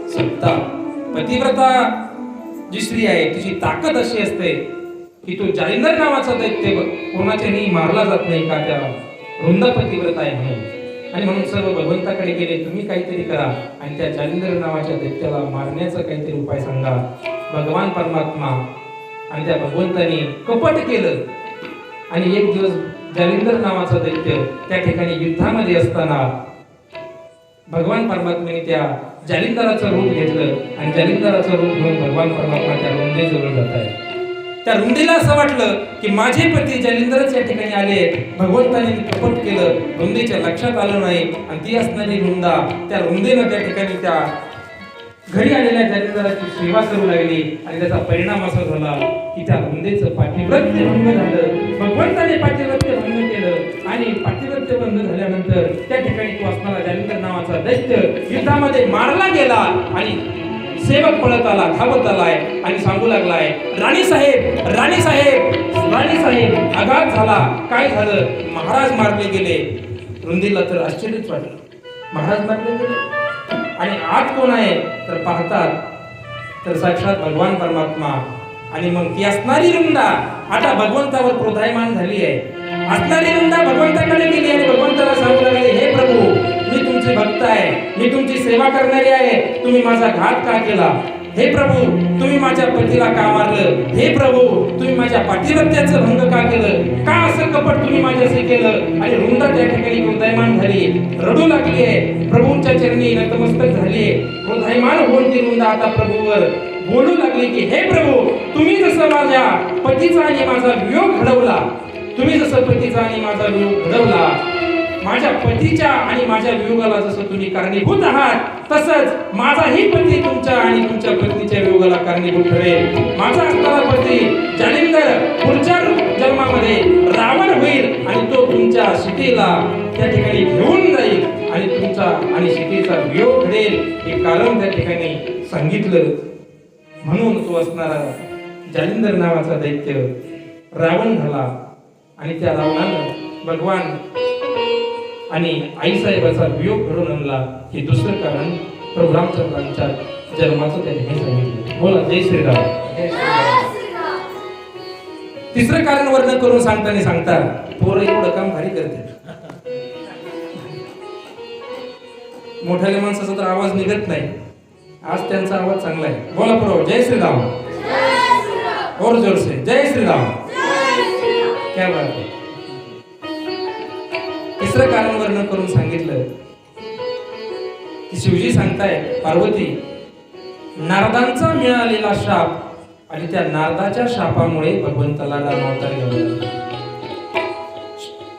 सत्ता. पतिव्रता जी स्त्री आहे तिची ताकद अशी असते की तो जालिंदर नावाचा दैत्य कोणाच्याही मारला जात नाही. का त्या रुंदा पतिव्रता आहे म्हणून. आणि म्हणून सर्व भगवंताकडे गेले, तुम्ही काहीतरी करा आणि त्या जालिंदर नावाच्या दैत्याला मारण्याचा काहीतरी उपाय सांगा. भगवान परमात्मा आणि त्या भगवंताने कपट केलं आणि एक दिवस जालिंदर नावाचा दैत्य त्या ठिकाणी युद्धामध्ये असताना भगवान परमात्म्याने त्या जालिंदराचं रूप घेतलं आणि जालिंदराचं रूप घेऊन भगवान परमात्मा त्या रुंदेजवळ जात आहे. त्या रुंदेला असं वाटलं की माझे पती जालिंदरच या ठिकाणी आले. भगवंताने कपट केलं, रुंदेच्या लक्षात आलं नाही आणि ती असणारी रुंदा त्या रुंदेनं त्या ठिकाणी त्या घरी आलेल्या जालिंदराची सेवा करू लागली आणि त्याचा परिणाम असा झाला की त्या रुंदेचं पातिव्रत्य भंग झालं. भगवंताने पातिव्रत्य भंग केलं आणि पातिव्रत्य भंग झाल्यानंतर त्या ठिकाणी तो असणारा जालिंदर नावाचा दैत्य युद्धामध्ये मारला गेला आणि सेवक पळत आला, धावत आलाय आणि सांगू लागलाय, राणी साहेब राणी साहेब राणी साहेब आघात झाला. काय झालं? महाराज मारले गेले. रुंदीला तर आश्चर्यच वाटलं, महाराज मारले गेले आणि आत कोण आहे तर पाहतात तर साक्षात भगवान परमात्मा. आणि मग ती असणारी रुंदा आता भगवंतावर क्रोधायमान झाली आहे. असणारी रुंदा भगवंताकडे गेली आणि भगवंताला सांगू लागले, हे प्रभू मी तुमचे भक्त आहे, मी तुमची सेवा करणारी आहे, तुम्ही माझा घात का केला? हे प्रभू तुम्ही माझ्या पतीला का मारलं? हे प्रभू तुम्ही माझ्या पातिव्रत्याचं भंग का केलं? का असं कपट तुम्ही माझ्याशी केलं? आणि रुंदा त्या ठिकाणी क्रोधायमान झाली, रडू लागली आहे, प्रभूंच्या चरणी नतमस्तक झाली आहे. क्रोधायमान होऊन ती रुंदा आता प्रभूवर बोलू लागली की हे प्रभू तुम्ही जसं माझ्या पतीचा आणि माझा वियोग घडवला, तुम्ही जसं पतीचा आणि माझा वियोग घडवला, माझ्या पतीच्या आणि माझ्या वियोगाला जसं तुम्ही कारणीभूत आहात, तसंच माझाही पती तुमच्या आणि तुमच्या पत्नीच्या वियोगाला कारणीभूत ठरेल. माझा असणारा पती जालिंदर पुढच्या जन्मामध्ये रावण होईल आणि तो तुमच्या सीतेला त्या ठिकाणी घेऊन जाईल आणि तुमचा आणि सीतेचा वियोग घडेल. हे कारण त्या ठिकाणी सांगितलं. म्हणून तो असणारा जालिंदर नावाचा दैत्य रावण झाला आणि त्या रावणानं भगवान आणि आईसाहेबाचा वियोग घडून आणला. हे दुसरं कारण प्रभू रामचंद्रांच्या जन्माचं त्यांनी सांगितलं. बोला जय श्रीराम. तिसरं कारण वर्णन करून सांगतात पोरं एवढं काम भारी करतात. मोठ्या माणसाचा तर आवाज निघत नाही, आज त्यांचा आवाज चांगला आहे. बोला प्रभू जय श्रीराम. और जोर से जय श्रीराम. क्या बात है. तिसरं कारण वर्णन करून सांगितलं की शिवजी सांगताय पार्वती नारदांचा मिळालेला शाप आणि त्या नारदाच्या शापामुळे भगवंताला रामावतार घ्यावा लागला.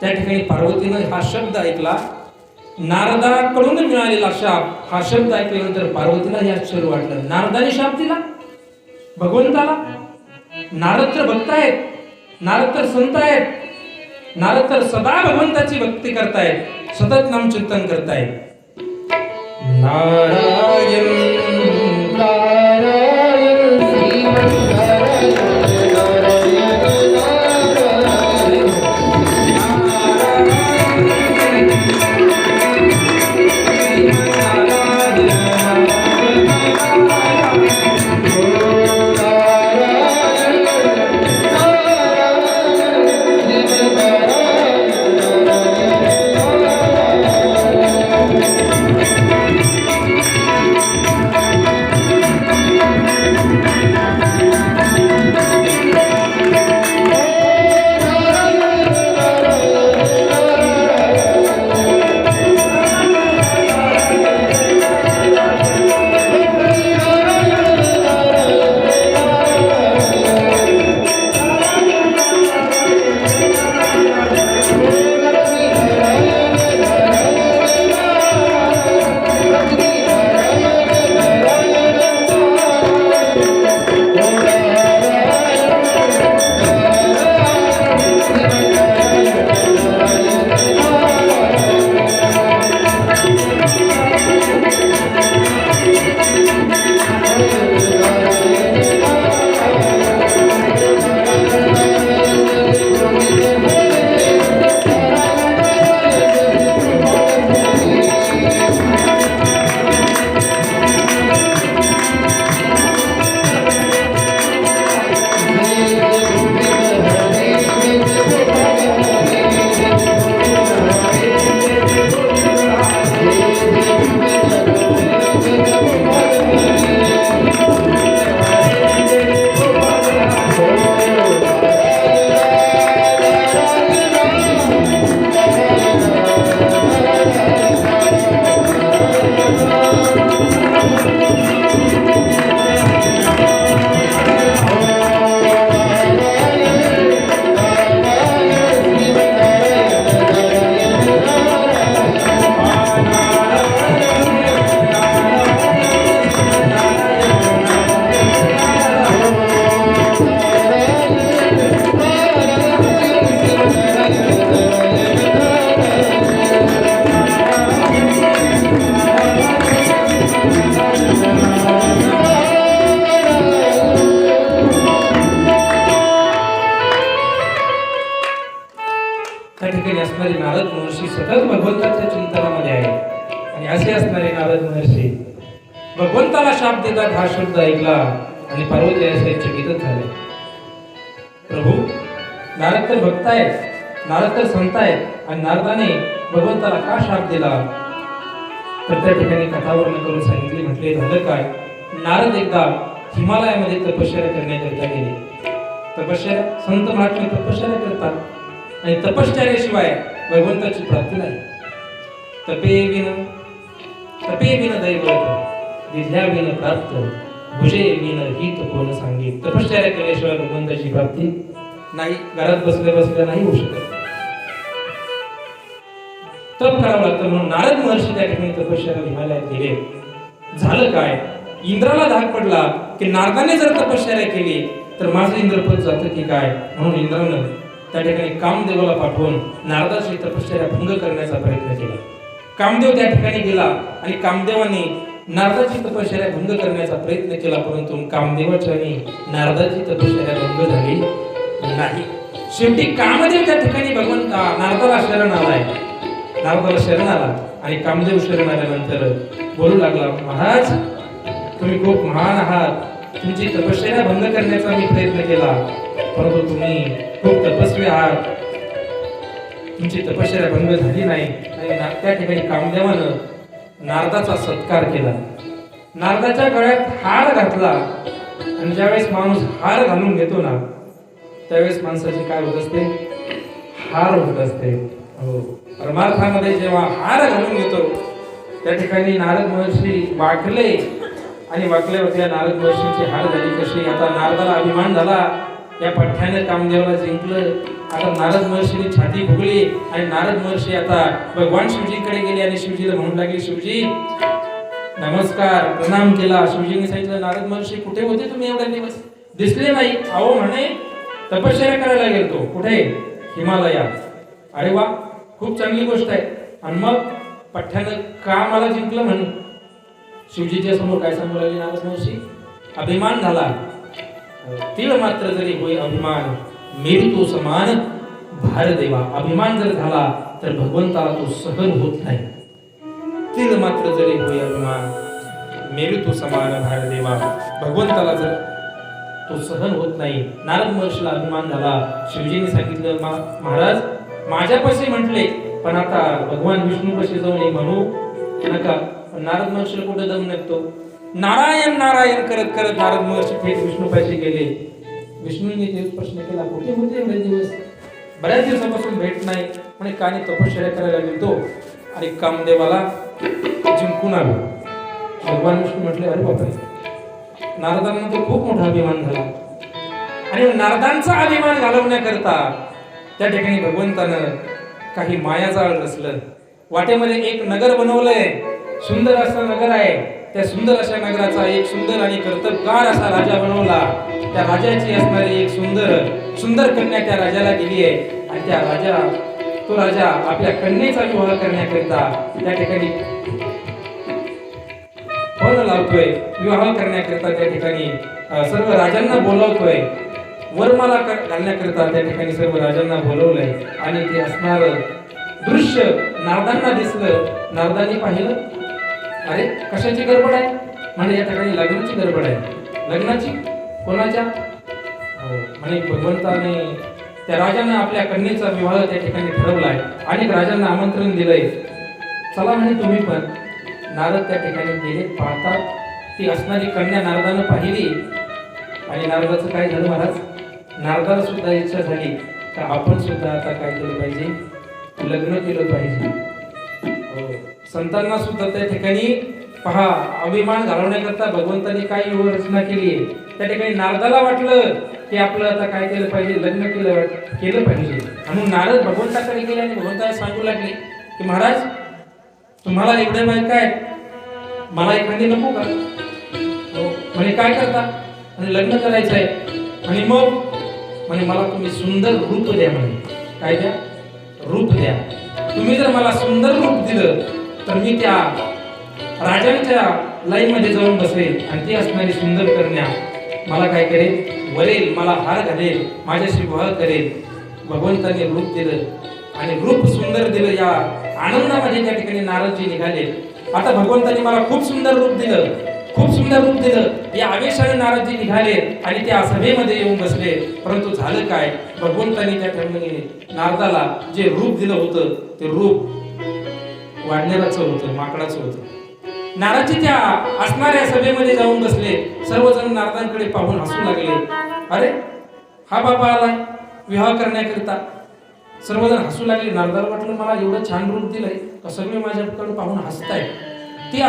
त्या ठिकाणी पार्वतीनं हा शब्द ऐकला, नारदाकडून मिळालेला शाप हा शब्द ऐकल्यानंतर पार्वतीला हे आश्चर्य वाटलं. नारदाने शाप दिला भगवंताला, नारद तर भक्त आहेत, नारद तर संत आहेत, नारद तर सदा भगवंताची भक्ती करतायत, सतत नामचिंतन करतायत. नारायण नारायण श्रीमन्नारायण नारायण नारायण त्या ठिकाणी असणारे नारद महर्षी सतत भगवंताच्या चिंतनामध्ये आहे. आणि असे असणारे नारद महर्षी भगवंताला शाप देतात हा शब्द ऐकला आणि पार्वती असे चकितच झाले. प्रभू, नारद तर भक्त आहेत, नारद तर संत आहेत, आणि नारदाने भगवंताला का शाप दिला? तर त्या ठिकाणी कथावर्णन करून सांगितले, म्हटले झालं काय, नारद एकदा हिमालयामध्ये तपश्चर्या करण्याकरिता गेले. तपश्चर्या, संत महात्मे तपश्चर्या करतात आणि तपश्चर्याशिवाय भगवंताची प्राप्ती नाही. तपे विन दैवत, विद्या विन प्राप्त, भुजे विन हित कोण सांगे. तपश्चर्या केल्याशिवाय भगवंताची प्राप्ती नाही, घरात बसल्या बसल्या नाही होऊ शकत, तप करावं लागतं. म्हणून नारद महर्षी त्या ठिकाणी तपश्चर्या हिमालयात गेले. झालं काय, इंद्राला धाक पडला की नारदाने जर तपश्चर्या केली तर माझं इंद्रपद जातं की काय. म्हणून इंद्रानं त्या ठिकाणी कामदेवाला पाठवून नारदाची तपश्चर्या भंग करण्याचा प्रयत्न केला. कामदेव त्या ठिकाणी गेला आणि कामदेवाने नारदाची तपश्चर्या भंग करण्याचा प्रयत्न केला, परंतु कामदेवाच्या आणि नारदाची तपश्चर्या भंग झाली नाही. शेवटी कामदेव त्या ठिकाणी भगवंता नारदाला शरण आलाय, नारदाला शरण आला आणि कामदेव शरण आल्यानंतर बोलू लागला, महाराज तुम्ही खूप महान आहात, तुमची तपश्चर्या भंग करण्याचा मी प्रयत्न केला, परंतु तुम्ही खूप तपस्वी आहात, तुमची तपश्चर्या भंग झाली नाही. आणि त्या ठिकाणी कामदेवानं नारदाचा सत्कार केला, नारदाच्या गळ्यात हार घातला. आणि ज्यावेळेस माणूस हार घालून घेतो ना, त्यावेळेस माणसाची काय होत असते, हार होत असते. हो, परमार्थामध्ये जेव्हा हार घालून घेतो त्या ठिकाणी नारद महर्षी वाकले आणि वाकल्या नारद महर्षीची हार झाली. कशी, आता नारदाला अभिमान झाला, या पठ्याने कामदेवाला जिंकलं. आता नारद महर्षीने छाती फुगली आणि नारद महर्षी आता भगवान शिवजीकडे गेले आणि शिवजीला म्हणू लागले, शिवजी नमस्कार, प्रणाम केला. शिवजीने सांगितलं, नारद महर्षी कुठे होते तुम्ही एवढ्या दिवस, दिसले नाही. अहो म्हणे तपश्चर्या करायला गेलतो. कुठे? हिमालयात. अरे वा, खूप चांगली गोष्ट आहे. आणि मग पठ्ठ्यानं का मला जिंकलं म्हणे. शिवजीच्या समोर काय सांगू लागली नारद महर्षी? अभिमान झाला. तीळ मात्र जरी होय अभिमान, मेरू तो समान भार देवा. अभिमान जर झाला तर भगवंताला तो सहन होत नाही. तीळ मात्र जरी होय अभिमान, मेरू तो समान भार देवा. भगवंताला जर तो सहन होत नाही. नारद महर्षीला अभिमान झाला. शिवजीने सांगितलं महाराज माझ्यापाशी म्हटले, पण आता भगवान विष्णूपाशी जाऊन एक म्हणू नका. पण नारद महर्षीला कुठे दम निघतो. नारायण नारायण करत करत नारद महर्षी थेट विष्णूपाशी गेले. विष्णूने तेच प्रश्न केला, कुठे होते एवढे दिवस? बऱ्याच दिवसापासून भेट नाही. म्हणे कानी तपश्चर्या करायला गेलतो आणि कामदेवाला जिंकून आलो. भगवान विष्णू म्हटले, अरे बापरे, नारदांना तो खूप मोठा अभिमान झाला. आणि नारदांचा अभिमान घालवण्याकरता त्या ठिकाणी भगवंतानं काही मायाजाळ रचलं. वाटेमध्ये एक नगर बनवलंय. सुंदर असं नगर आहे. त्या सुंदर अशा नगराचा एक सुंदर आणि कर्तबगार असा राजा बनवला. त्या राजाची असणारी एक सुंदर कन्या त्या राजाला दिली आहे. आणि तो राजा आपल्या कन्येचा विवाह करण्याकरिता त्या ठिकाणी फोन लावतोय. विवाह करण्याकरिता त्या ठिकाणी सर्व राजांना बोलवतोय. वरमाला घालण्याकरिता त्या ठिकाणी सर्व राजांना बोलवलंय. आणि ते असणार दृश्य नारदांना दिसलं. नारदांनी पाहिलं, अरे कशाची गडबड आहे? म्हणजे या ठिकाणी लग्नाची गडबड आहे. लग्नाची? कोणाच्या? म्हणे भगवंताने त्या राजाने आपल्या कन्येचा विवाह त्या ठिकाणी ठरवलाय. अनेक राजांना आमंत्रण दिलंय. चला म्हणे तुम्ही पण. नारद त्या ठिकाणी गेले. पाहतात ती असणारी कन्या नारदानं पाहिली. आणि नारदाचं काय झालं महाराज? नारदाला सुद्धा इच्छा झाली का आपण सुद्धा आता काय केलं पाहिजे? लग्न केलं पाहिजे. संतांना सुद्धा त्या ठिकाणी पहा अभिमान घालवण्याकरता भगवंतांनी काय योग रचना केली आहे. त्या ठिकाणी नारदाला वाटलं की आपलं आता काय केलं पाहिजे? लग्न केलं पाहिजे. म्हणून नारद भगवंताकडे गेले आणि भगवंताला सांगू लागले की महाराज तुम्हाला एवढे माहित काय, मला एखादी नको का? म्हणे काय करता? म्हणे लग्न करायचं आहे. आणि मग म्हणे मला तुम्ही सुंदर रूप द्या. म्हणे काय द्या? रूप द्या. तुम्ही जर मला सुंदर रूप दिलं तर मी त्या राजांच्या लाईन मध्ये जाऊन बसेल आणि ती असणारी सुंदर कन्या मला काय करेल? वरेल, मला हार घालेल, माझ्याशी विवाह करेल. भगवंताने रूप दिलं आणि रूप सुंदर दिलं. या आनंदामध्ये त्या ठिकाणी नारदजी निघाले. आता भगवंताने मला खूप सुंदर रूप दिलं, खूप सुंदर रूप दिलं. या आवेशाने नारदजी निघाले आणि त्या सभेमध्ये येऊन बसले. परंतु झालं काय? भगवंताने त्या ठिकाणी नारदाला जे रूप दिलं होतं ते रूप वाढण्याचं होतं, माकडाचं होतं. नारदजी त्या असणाऱ्या सभेमध्ये जाऊन बसले. सर्वजण नारदांकडे पाहून हसू लागले. अरे हा बाबा आलाय विवाह करण्याकरिता. सर्वजण हसू लागले. नारदाला वाटलं मला एवढं छान रूप दिलंय का सगळे माझ्याकडे पाहून हसताय. ती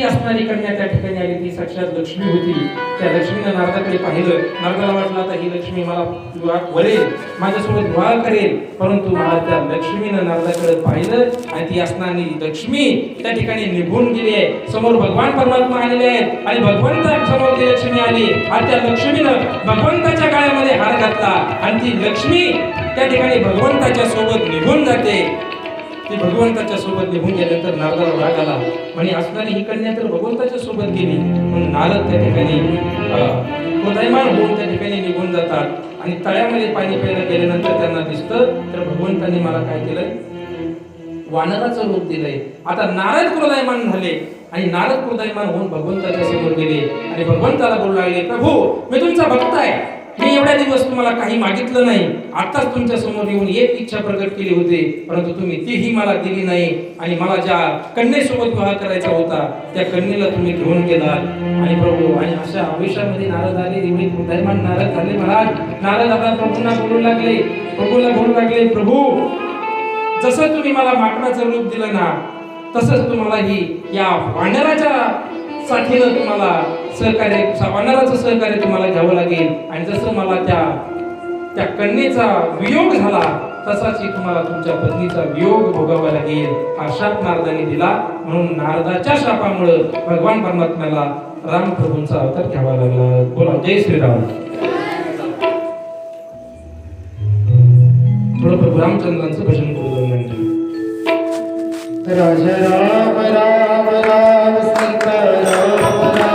असणारी कन्या त्या ठिकाणी आली. ती साक्षात लक्ष्मी होती. त्या लक्ष्मीने नारदाकडे पाहिलं. नारदाला वाटलं आता ही लक्ष्मी मला वरेल, माझ्यासोबत विवाह करेल. परंतु मला त्या लक्ष्मीनं नारदाकडे पाहिलं आणि ती असणारी लक्ष्मी त्या ठिकाणी निघून गेली आहे. समोर भगवान परमात्मा आलेले आहेत आणि भगवंता समोर ती लक्ष्मी आली आणि त्या लक्ष्मीनं भगवंताच्या गळ्यामध्ये हार घातला आणि ती लक्ष्मी त्या ठिकाणी भगवंताच्या सोबत निघून जाते. ती भगवंताच्या सोबत निघून गेल्यानंतर नारदाला राग आला. म्हणे असणारी ही कन्या तर भगवंताच्या सोबत गेली. म्हणून नारद त्या ठिकाणी क्रोधायमान होऊन त्या ठिकाणी निघून जातात आणि तळ्यामध्ये पाणी प्यायला गेल्यानंतर त्यांना दिसतं तर भगवंतांनी मला काय केलंय? वानराचं रूप दिलंय. आता नारद क्रोधायमान झाले आणि नारद क्रोधायमान होऊन भगवंताच्या समोर गेले आणि भगवंताला बोलू लागले, प्रभू मी तुमचा भक्त आहे. मी एवढ्या दिवस तुम्हाला काही मागितलं नाही. आताच तुमच्या समोर येऊन एक इच्छा प्रकट केली होती, परंतु तुम्ही तीही मला दिली नाही. आणि मला ज्या कन्येसोबत विवाह करायचा होता त्या कन्येला तुम्ही घेऊन गेलात. आणि प्रभू आणि अशा आवेशामध्ये नारद आले. एवढी क्रोधायमान नारद झाले महाराज. नारद आता प्रभूंना बोलू लागले, प्रभूला बोलू लागले, प्रभू जसं तुम्ही मला माकडाचं रूप दिलं ना तसंच तुम्हाला ही या वानराच्या साथीनं तुम्हाला वानराचं सहकार्य तुम्हाला घ्यावं लागेल. आणि जसं मला त्या कन्येचा वियोग झाला तसाच तुम्हाला तुमच्या पत्नीचा वियोग भोगावा लागेल. हा शाप नारदाने दिला. म्हणून नारदाच्या शापामुळे भगवान परमात्म्याला राम प्रभूंचा अवतार घ्यावा लागला. बोला जय श्रीराम. थोडं प्रभू रामचंद्रांचं भजन करू दोन मिनिटं. राज राम राम राम सीता राम राम